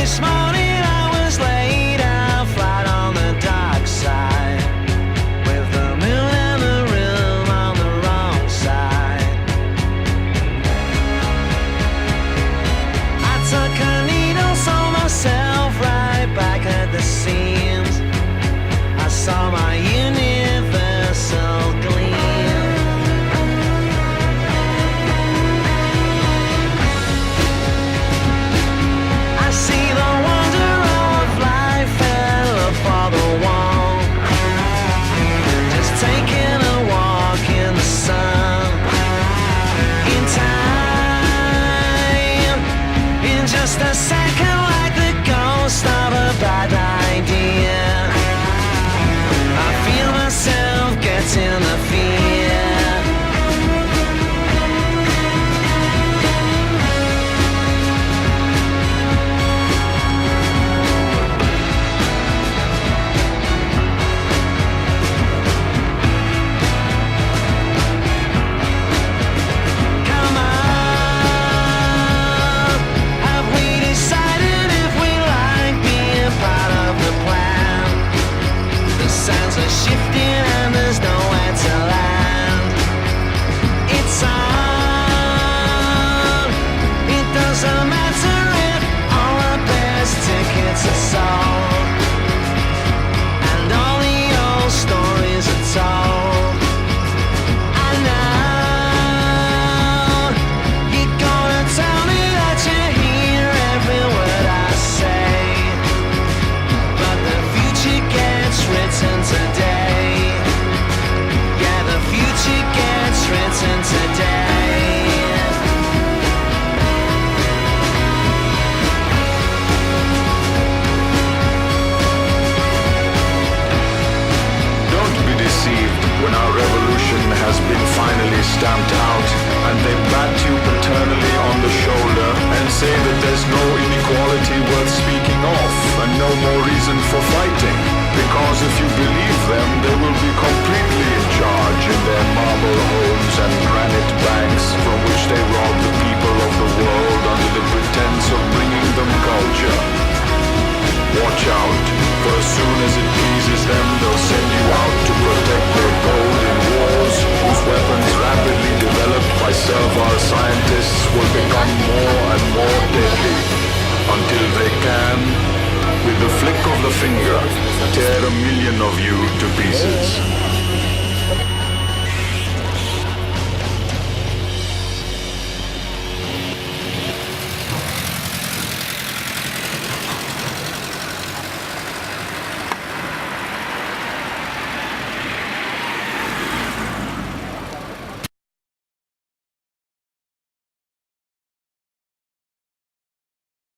this morning I was laid out flat on the dark side, with the moon and the room on the wrong side. I took a needle, saw myself right back at the seams. I saw my universal gleam. I see the wonder of life and look for the wall. Just taking a walk in the sun. In time, in just a second, like the ghost of a bad idea, I feel myself getting the fear. Come on, have we decided if we like being part of the plan? The sands are shifting and there's nowhere to land. It's on. It doesn't matter if all the best tickets are sold and all the old stories are told. I know you're gonna tell me that you hear every word I say, but the future gets written today. Yeah, the future gets written today. Don't be deceived when our revolution has been finally stamped out and they bat you paternally on the shoulder and say that there's no inequality worth speaking of and no more reason for fighting. Because if you believe them, they will be completely in charge in their marble homes and granite banks from which they rob the people of the world under the pretense of bringing them culture. Watch out, for as soon as it pleases them, they'll send you out to protect their gold in wars whose weapons rapidly developed by servile scientists will become more and more deadly, until they can, with the flick of the finger, tear 1,000,000 of you to pieces.